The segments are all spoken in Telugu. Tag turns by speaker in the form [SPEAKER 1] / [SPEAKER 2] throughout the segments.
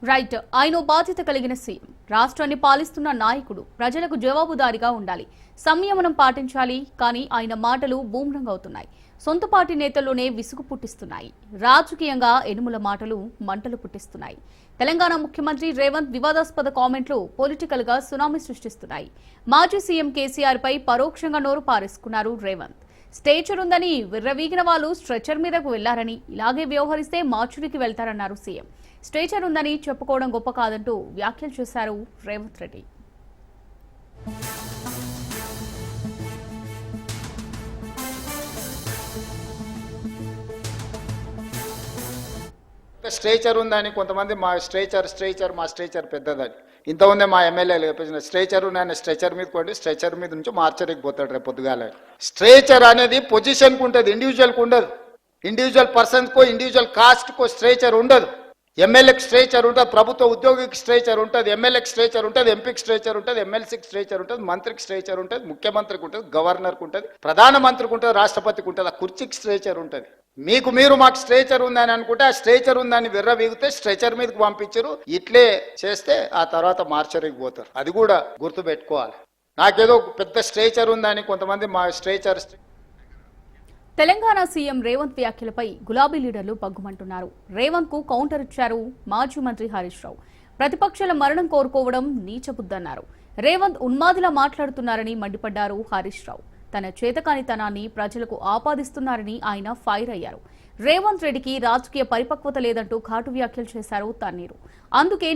[SPEAKER 1] రైట్. ఆయన బాధ్యత కలిగిన సీఎం, రాష్ట్రాన్ని పాలిస్తున్న నాయకుడు, ప్రజలకు జవాబుదారీగా ఉండాలి, సంయమనం పాటించాలి. కానీ ఆయన మాటలు బూమ్రంగ్ అవుతున్నాయి. సొంత పార్టీ నేతల్లోనే విసుగు పుట్టిస్తున్నాయి. రాజకీయంగా ఎనుముల మాటలు మంటలు పుట్టిస్తున్నాయి. తెలంగాణ ముఖ్యమంత్రి రేవంత్ వివాదాస్పద కామెంట్లు పొలిటికల్ గా సునామీ సృష్టిస్తున్నాయి. మాజీ సీఎం కేసీఆర్ పై పరోక్షంగా నోరు పారేసుకున్నారు రేవంత్. స్ట్రెచర్ ఉందని విర్రవీగిన వాళ్ళు స్ట్రెచర్ మీదకు వెళ్లారని, ఇలాగే వ్యవహరిస్తే మార్చురికి వెళ్తారన్నారు సీఎం. స్ట్రెచర్ ఉందని చెప్పుకోవడం గొప్ప కాదంటూ వ్యాఖ్యలు చేశారు రేవంత్ రెడ్డి.
[SPEAKER 2] స్ట్రెచర్ ఉందని కొంతమంది మా స్ట్రెచర్ పెద్దదని ఇంత ఉంది. మా ఎమ్మెల్యేలు చెప్పేసిన స్ట్రెచర్ నేను స్ట్రెచర్ మీద కొట్టి స్ట్రెచర్ మీద నుంచి మార్చరికి పోతాడు రేపు పొద్దుగాల. స్ట్రెచర్ అనేది పొజిషన్కి ఉంటుంది, ఇండివిజువల్కి ఉండదు. ఇండివిజువల్ పర్సన్కో ఇండివిజువల్ కాస్ట్కో స్ట్రెచర్ ఉండదు. ఎమ్మెల్యేకి స్ట్రెచర్ ఉంటుంది, ప్రభుత్వ ఉద్యోగికి స్ట్రెచర్ ఉంటుంది, ఎమ్మెల్యేకి స్ట్రెచర్ ఉంటుంది, ఎంపీకి స్ట్రెచర్ ఉంటుంది, ఎమ్మెల్సీకి స్ట్రెచర్ ఉంటుంది, మంత్రికి స్ట్రెచర్ ఉంటుంది, ముఖ్యమంత్రికి ఉంటుంది, గవర్నర్కి ఉంటుంది, ప్రధానమంత్రికి ఉంటుంది, రాష్ట్రపతికి ఉంటుంది. ఆ కుర్చీకి స్ట్రెచర్ ఉంటుంది. మీరు మాకు స్ట్రెచర్ ఉందని అనుకుంటే ఆ స్ట్రెచర్ ఉందని విర్రవీగితే స్ట్రెచర్ మీదకి పంపించరు. ఇట్లే చేస్తే ఆ తర్వాత మార్చరికి పోతారు. అది కూడా గుర్తు పెట్టుకోవాలి. నాకేదో పెద్ద స్ట్రెచర్ ఉందని కొంతమంది మా స్ట్రెచర్.
[SPEAKER 1] తెలంగాణ సీఎం రేవంత్ వ్యాఖ్యలపై గులాబీ లీడర్లు పగ్గుమంటున్నారు. రేవంత్ కు కౌంటర్ ఇచ్చారు మాజీ మంత్రి హరీష్ రావు. ప్రతిపక్షాల మరణం కోరుకోవడం నీచబుద్దన్నారు. రేవంత్ ఉన్మాదిలా మాట్లాడుతున్నారని మండిపడ్డారు హరీష్ రావు. తన చేతకానితనాన్ని ప్రజలకు ఆపాదిస్తున్నారని ఆయన ఫైర్ అయ్యారు. రేవంత్ రెడ్డికి రాజకీయ పరిపక్వత లేదంటూ ఘాటు వ్యాఖ్యలు చేశారు తన్నీరు. అందుకే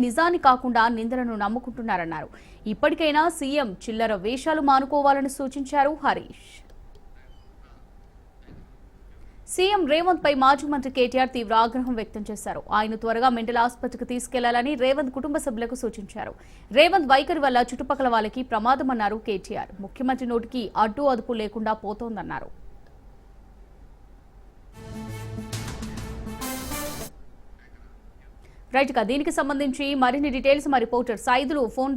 [SPEAKER 1] నిజాన్ని కాకుండా నిందలను నమ్ముకుంటున్నారన్నారు. ఇప్పటికైనా సీఎం చిల్లర వేషాలు మానుకోవాలని సూచించారు హరీష్. సీఎం రేవంత్ పై మాజీ మంత్రి కేటీఆర్ తీవ్ర ఆగ్రహం వ్యక్తం చేశారు. ఆయన త్వరగా మెంటల్ ఆసుపత్రికి తీసుకెళ్లాలని రేవంత్ కుటుంబ సభ్యులకు సూచించారు. రేవంత్ వైఖరి వల్ల చుట్టుపక్కల వాళ్ళకి ప్రమాదమన్నారు కేటీఆర్. ముఖ్యమంత్రి నోటికి అడ్డు అదుపు లేకుండా పోతోందన్నారు. రైట్ గా దీనికి సంబంధించి మరిన్ని డీటెయిల్స్ మా రిపోర్టర్ సైదులు ఫోన్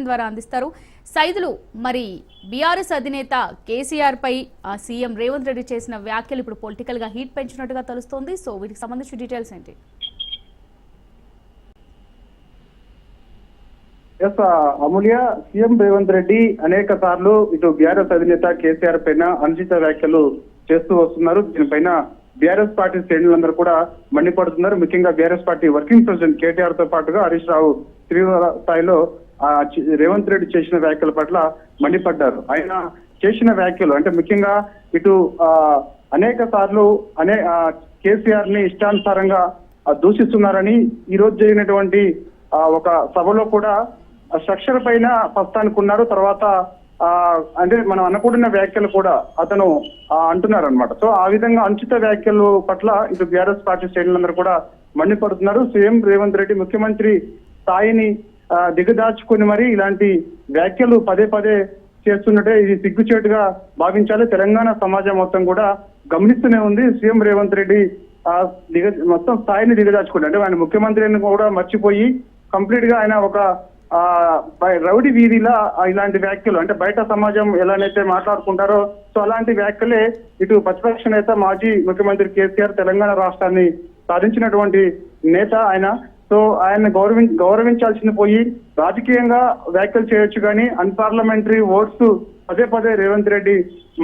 [SPEAKER 1] ద్వారా అందిస్తారు. సైదులు, మరి బీఆర్ఎస్ అధినేత కేసీఆర్ పై సీఎం రేవంత్ రెడ్డి చేసిన వ్యాఖ్యలు ఇప్పుడు పొలిటికల్ గా హీట్ పెంచినట్టుగా తెలుస్తోంది. సో వీటికి సంబంధించిన డీటెయిల్స్ ఏంటి?
[SPEAKER 3] అమూల్య, సీఎం రేవంత్ రెడ్డి అనేక సార్లు ఇటు బీఆర్ఎస్ అధినేత కేసీఆర్ పైన అనుచిత వ్యాఖ్యలు చేస్తూ వస్తున్నారు. దీనిపైన బీఆర్ఎస్ పార్టీ శ్రేణులందరూ కూడా మండిపడుతున్నారు. ముఖ్యంగా BRS party working president KTR తో పాటుగా హరీష్ రావు తీవ్ర స్థాయిలో రేవంత్ రెడ్డి చేసిన వ్యాఖ్యల పట్ల మండిపడ్డారు. ఆయన చేసిన వ్యాఖ్యలు అంటే ముఖ్యంగా ఇటు అనేక సార్లు కేసీఆర్ ని ఇష్టానుసారంగా దూషిస్తున్నారని ఈ రోజు జరిగినటువంటి ఒక సభలో కూడా స్ట్రక్చర్ పైన ప్రస్తానుకున్నారు. తర్వాత అంటే మనం అనుకుంటున్న వ్యాఖ్యలు కూడా అతను అంటున్నారు అనమాట. సో ఆ విధంగా అనుచిత వ్యాఖ్యలు పట్ల ఇటు బీఆర్ఎస్ పార్టీ శ్రేణులందరూ కూడా మండిపడుతున్నారు. సీఎం రేవంత్ రెడ్డి ముఖ్యమంత్రి స్థాయిని దిగదార్చుకుని మరి ఇలాంటి వ్యాఖ్యలు పదే పదే చేస్తున్నట్టే ఇది సిగ్గుచేటుగా భావించాలి. తెలంగాణ సమాజం మొత్తం కూడా గమనిస్తూనే ఉంది. సీఎం రేవంత్ రెడ్డి మొత్తం స్థాయిని దిగదార్చుకుంటే అంటే ఆయన ముఖ్యమంత్రిని కూడా మర్చిపోయి కంప్లీట్ గా ఆయన ఒక రౌడీ వీధిలా ఇలాంటి వ్యాఖ్యలు అంటే బయట సమాజం ఎలానైతే మాట్లాడుకుంటారో సో అలాంటి వ్యాఖ్యలే ఇటు ప్రతిపక్ష నేత మాజీ ముఖ్యమంత్రి కేసీఆర్ తెలంగాణ రాష్ట్రాన్ని సాధించినటువంటి నేత ఆయన. సో ఆయన గౌరవించాల్సింది పోయి రాజకీయంగా వ్యాఖ్యలు చేయొచ్చు కానీ అన్పార్లమెంటరీ ఓట్స్ పదే పదే రేవంత్ రెడ్డి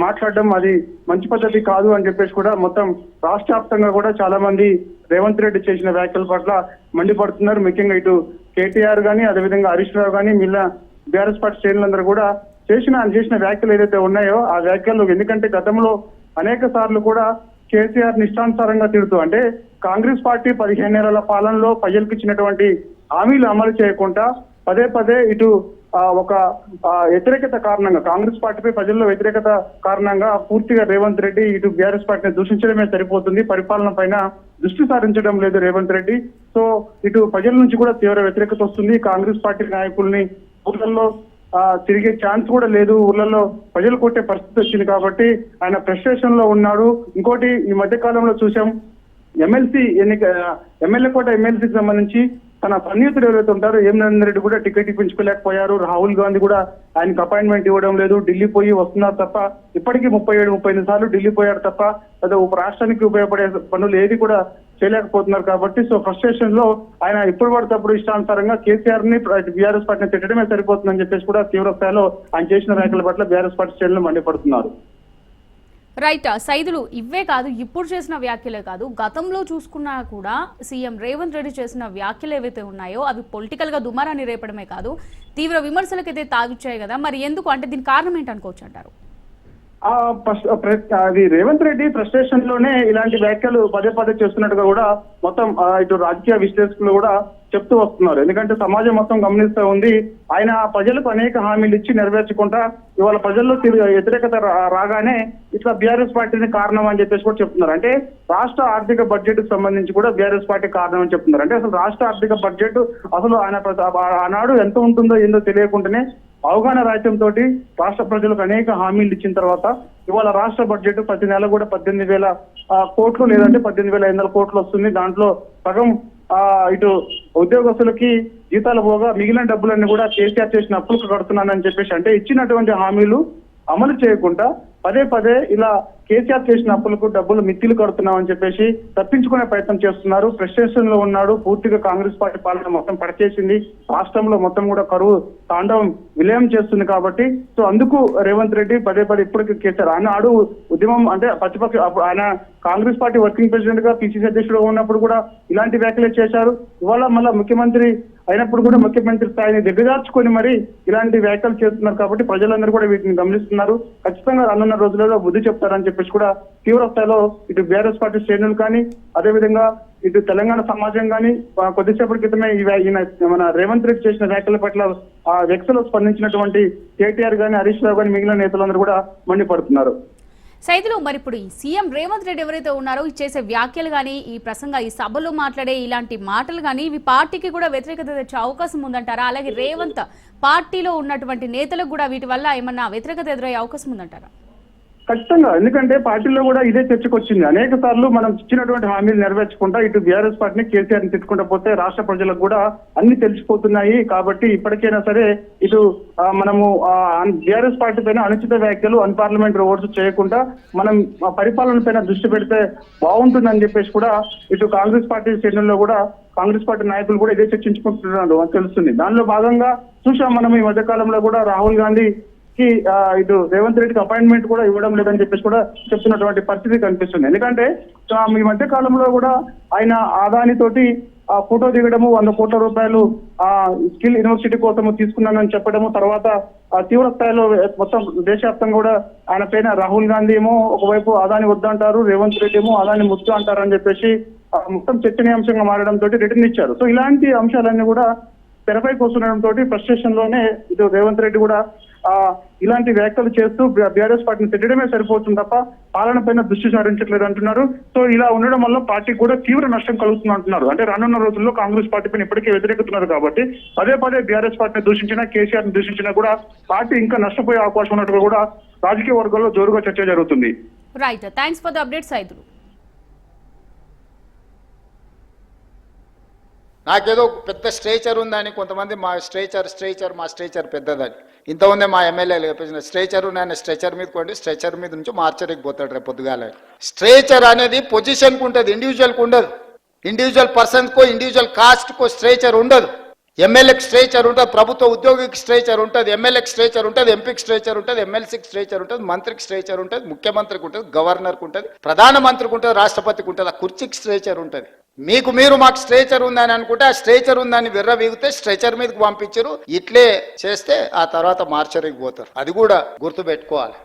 [SPEAKER 3] మాట్లాడడం అది మంచి పద్ధతి కాదు అని చెప్పేసి కూడా మొత్తం రాష్ట్ర వ్యాప్తంగా కూడా చాలా మంది రేవంత్ రెడ్డి చేసిన వ్యాఖ్యల పట్ల మండిపడుతున్నారు. ముఖ్యంగా ఇటు కేటీఆర్ గానీ అదేవిధంగా హరీష్ రావు గానీ మిగిలిన బీఆర్ఎస్ పార్టీ శ్రేణులందరూ కూడా చేసిన వ్యాఖ్యలు ఏదైతే ఉన్నాయో ఆ వ్యాఖ్యలు ఎందుకంటే గతంలో అనేక సార్లు కూడా కేసీఆర్ ఇష్టానుసారంగా తిడుతూ అంటే కాంగ్రెస్ పార్టీ 15 నెలల పాలనలో ప్రజలకు ఇచ్చినటువంటి హామీలు అమలు చేయకుండా పదే పదే ఇటు ఒక వ్యతిరేకత కారణంగా కాంగ్రెస్ పార్టీపై ప్రజల్లో వ్యతిరేకత కారణంగా పూర్తిగా రేవంత్ రెడ్డి ఇటు బీఆర్ఎస్ పార్టీని దూషించడమే సరిపోతుంది, పరిపాలన పైన దృష్టి సారించడం లేదు రేవంత్ రెడ్డి. సో ఇటు ప్రజల నుంచి కూడా తీవ్ర వ్యతిరేకత వస్తుంది. కాంగ్రెస్ పార్టీ నాయకుల్ని ఊళ్ళల్లో తిరిగే ఛాన్స్ కూడా లేదు, ఊళ్ళల్లో ప్రజలు కొట్టే పరిస్థితి వచ్చింది కాబట్టి ఆయన ఫ్రస్ట్రేషన్ లో ఉన్నాడు. ఇంకోటి ఈ మధ్య కాలంలో చూసాం ఎమ్మెల్యే కోట ఎమ్మెల్సీకి సంబంధించి తన సన్నిహితుడు ఎవరైతే ఉంటారో నరేంద్ర రెడ్డి కూడా టికెట్ ఇప్పించుకోలేకపోయారు. రాహుల్ గాంధీ కూడా ఆయనకు అపాయింట్మెంట్ ఇవ్వడం లేదు. ఢిల్లీ పోయి వస్తున్నారు తప్ప ఇప్పటికీ 37-38 సార్లు ఢిల్లీ పోయారు తప్ప రాష్ట్రానికి ఉపయోగపడే పనులు ఏది కూడా చేయలేకపోతున్నారు కాబట్టి సో ఫ్రస్ట్రేషన్ లో ఆయన ఇప్పుడు పడినప్పుడు ఇష్టానుసారంగా కేసీఆర్ ని బీఆర్ఎస్ పార్టీని తిట్టడమే సరిపోతుందని చెప్పేసి కూడా తీవ్ర స్థాయిలో ఆయన చేసిన వ్యాఖ్యల పట్ల బీఆర్ఎస్ పార్టీ శ్రేణులు మండిపడుతున్నారు.
[SPEAKER 1] రైట్ సైదులు ఇవే కాదు, ఇప్పుడు చేసిన వ్యాఖ్యలే కాదు, గతంలో చూసుకున్నా కూడా సీఎం రేవంత్ రెడ్డి చేసిన వ్యాఖ్యలు ఏవైతే ఉన్నాయో అవి పొలిటికల్ గా దుమారాన్ని రేపడమే కాదు, తీవ్ర విమర్శలకైతే తాగిచ్చాయి కదా. మరి ఎందుకు అంటే దీని కారణం ఏంటనుకోవచ్చు అంటారు?
[SPEAKER 3] అది రేవంత్ రెడ్డి ఫ్రస్ట్రేషన్ లోనే ఇలాంటి వ్యాఖ్యలు పదే పదే చేస్తున్నట్టుగా కూడా మొత్తం ఇటు రాజకీయ విశ్లేషకులు కూడా చెప్తూ వస్తున్నారు. ఎందుకంటే సమాజం మొత్తం గమనిస్తూ ఉంది. ఆయన ప్రజలకు అనేక హామీలు ఇచ్చి నెరవేర్చకుండా ఇవాళ ప్రజల్లో వ్యతిరేకత రాగానే ఇట్లా బీఆర్ఎస్ పార్టీని కారణం అని చెప్పేసి కూడా చెప్తున్నారు. అంటే రాష్ట్ర ఆర్థిక బడ్జెట్ కు సంబంధించి కూడా బీఆర్ఎస్ పార్టీ కారణం అని చెప్తున్నారు. అంటే అసలు రాష్ట్ర ఆర్థిక బడ్జెట్ అసలు ఆయన ఆనాడు ఎంత ఉంటుందో ఏందో తెలియకుండానే అవగాహన రాజ్యంతో రాష్ట్ర ప్రజలకు అనేక హామీలు ఇచ్చిన తర్వాత ఇవాళ రాష్ట్ర బడ్జెట్ ప్రతి నెల కూడా 18,000 కోట్లు లేదంటే 18,500 కోట్లు వస్తుంది. దాంట్లో సగం ఇటు ఉద్యోగస్తులకి జీతాలు పోగా మిగిలిన డబ్బులన్నీ కూడా కేసీఆర్ చేసిన అప్పులకు కడుతున్నానని చెప్పేసి అంటే ఇచ్చినటువంటి హామీలు అమలు చేయకుండా పదే పదే ఇలా కేసీఆర్ చేసిన అప్పులకు డబ్బులు మిత్తిలు కడుతున్నామని చెప్పేసి తప్పించుకునే ప్రయత్నం చేస్తున్నారు. ఫ్రస్ట్రేషన్ లో ఉన్నాడు. పూర్తిగా కాంగ్రెస్ పార్టీ పాలన మొత్తం పడచేసింది. రాష్ట్రంలో మొత్తం కూడా కరువు తాండవం విలయం చేస్తుంది కాబట్టి సో అందుకు రేవంత్ రెడ్డి పదే పదే ఇప్పటికీ కేసీఆర్ ఆనాడు ఉద్యమం అంటే ప్రతిపక్ష ఆయన కాంగ్రెస్ పార్టీ వర్కింగ్ ప్రెసిడెంట్ గా పిసిసి అధ్యక్షుడు ఉన్నప్పుడు కూడా ఇలాంటి వ్యాఖ్యలు చేశారు. ఇవాళ మళ్ళా ముఖ్యమంత్రి అయినప్పుడు కూడా ముఖ్యమంత్రి స్థాయిని దిగజార్చుకొని మరి ఇలాంటి వ్యాఖ్యలు చేస్తున్నారు కాబట్టి ప్రజలందరూ కూడా వీటిని గమనిస్తున్నారు. ఖచ్చితంగా రానున్న రోజులలో బుద్ధి చెప్తారని చెప్పేసి కూడా తీవ్ర స్థాయిలో ఇటు బీఆర్ఎస్ పార్టీ శ్రేణులు కానీ అదేవిధంగా ఇటు తెలంగాణ సమాజం కానీ కొద్దిసేపటి క్రితమే ఈయన మన రేవంత్ రెడ్డి చేసిన వ్యాఖ్యల పట్ల ఆ వ్యక్తులు స్పందించినటువంటి కేటీఆర్ గానీ హరీష్ రావు గానీ మిగిలిన నేతలందరూ కూడా మండిపడుతున్నారు.
[SPEAKER 1] సైదులు మరి ఇప్పుడు ఈ సీఎం రేవంత్ రెడ్డి ఎవరైతే ఉన్నారో ఈ చేసే వ్యాఖ్యలు కానీ ఈ ఈ సభలో మాట్లాడే ఇలాంటి మాటలు కానీ ఇవి పార్టీకి కూడా వ్యతిరేకత తెచ్చే అవకాశం ఉందంటారా? అలాగే రేవంత్ పార్టీలో ఉన్నటువంటి నేతలకు కూడా వీటి వల్ల ఏమన్నా వ్యతిరేకత ఎదురయ్యే అవకాశం ఉందంటారా?
[SPEAKER 3] ఖచ్చితంగా. ఎందుకంటే పార్టీలో కూడా ఇదే చర్చకు వచ్చింది. అనేక సార్లు మనం ఇచ్చినటువంటి హామీలు నెరవేర్చకుండా ఇటు బీఆర్ఎస్ పార్టీని కేసీఆర్ ని తిట్టుకుంటూ పోతే రాష్ట్ర ప్రజలకు కూడా అన్ని తెలిసిపోతున్నాయి. కాబట్టి ఇప్పటికైనా సరే ఇటు మనము బీఆర్ఎస్ పార్టీ పైన అనుచిత వ్యాఖ్యలు అన్పార్లమెంటరీ ఓట్స్ చేయకుండా మనం పరిపాలన పైన దృష్టి పెడితే బాగుంటుందని చెప్పేసి కూడా ఇటు కాంగ్రెస్ పార్టీ శ్రేణుల్లో కూడా కాంగ్రెస్ పార్టీ నాయకులు కూడా ఇదే చర్చించుకుంటున్నారు అని తెలుస్తుంది. దానిలో భాగంగా చూసాం మనం ఈ మధ్య కాలంలో కూడా రాహుల్ గాంధీ ఇటు రేవంత్ రెడ్డికి అపాయింట్మెంట్ కూడా ఇవ్వడం లేదని చెప్పేసి కూడా చెప్తున్నటువంటి పరిస్థితి కనిపిస్తుంది. ఎందుకంటే ఈ మధ్య కాలంలో కూడా ఆయన ఆదాని తోటి ఫోటో దిగడము 100 కోట్ల రూపాయలు స్కిల్ యూనివర్సిటీ కోసము తీసుకున్నానని చెప్పడము, తర్వాత తీవ్ర స్థాయిలో మొత్తం దేశవ్యాప్తంగా కూడా ఆయన పైన రాహుల్ గాంధీ ఏమో ఒకవైపు ఆదాని వద్దంటారు, రేవంత్ రెడ్డి ఏమో ఆదాని ముద్దు అంటారని చెప్పేసి మొత్తం చర్చనీయాంశంగా మారడంతో రిటర్న్ ఇచ్చారు. సో ఇలాంటి అంశాలన్నీ కూడా తెరపైకి వస్తుండడంతో ఫ్రస్ట్రేషన్ లోనే ఇటు రేవంత్ రెడ్డి కూడా ఇలాంటి వ్యాఖ్యలు చేస్తూ బీఆర్ఎస్ పార్టీని తిట్టడమే సరిపోతుంది తప్ప పాలన పైన దృష్టి సారించట్లేదు అంటున్నారు. సో ఇలా ఉండడం వల్ల పార్టీకి కూడా తీవ్ర నష్టం కలుగుతుంది అంటున్నారు. అంటే రానున్న రోజుల్లో కాంగ్రెస్ పార్టీ పైన ఇప్పటికే వ్యతిరేకుతున్నారు కాబట్టి పదే పదే బీఆర్ఎస్ పార్టీని దూషించినా కేసీఆర్ ని దూషించినా కూడా పార్టీ ఇంకా నష్టపోయే అవకాశం ఉన్నట్టుగా కూడా రాజకీయ వర్గాల్లో జోరుగా చర్చ జరుగుతుంది.
[SPEAKER 1] Right, thanks for the update Saidulu.
[SPEAKER 2] నాకేదో పెద్ద స్ట్రేచర్ ఉందని కొంతమంది మా స్ట్రేచర్ పెద్దదని ఇంత ఉందే మా ఎమ్మెల్యేలు చెప్పేసిన స్ట్రేచర్ నేను స్ట్రెచర్ మీద కొండి స్ట్రెచర్ మీద నుంచి మార్చరికి పోతాడు రేపు పొద్దుగాల. స్ట్రేచర్ అనేది పొజిషన్కు ఉంటుంది, ఇండివిజువల్కి ఉండదు. ఇండివిజువల్ పర్సన్కో ఇండివిజువల్ కాస్ట్కో స్ట్రేచర్ ఉండదు. ఎమ్మెల్యేకి స్ట్రేచర్ ఉంటుంది, ప్రభుత్వ ఉద్యోగికి స్ట్రేచర్ ఉంటుంది, ఎమ్మెల్యేకి స్ట్రేచర్ ఉంటుంది, ఎంపీకి స్ట్రేచర్ ఉంటుంది, ఎమ్మెల్సీకి స్ట్రేచర్ ఉంటుంది, మంత్రికి స్ట్రేచర్ ఉంటుంది, ముఖ్యమంత్రికి ఉంటుంది, గవర్నర్కి ఉంటుంది, ప్రధానమంత్రికి ఉంటుంది, రాష్ట్రపతికి ఉంటుంది. ఆ కుర్చీకి స్ట్రేచర్ ఉంటుంది. మీరు మాకు స్ట్రేచర్ ఉందని అనుకుంటే ఆ స్ట్రేచర్ ఉందని విర్రవీగితే స్ట్రెచర్ మీదకి పంపించరు. ఇట్లే చేస్తే ఆ తర్వాత మార్చరికి పోతారు. అది కూడా గుర్తుపెట్టుకోవాలి.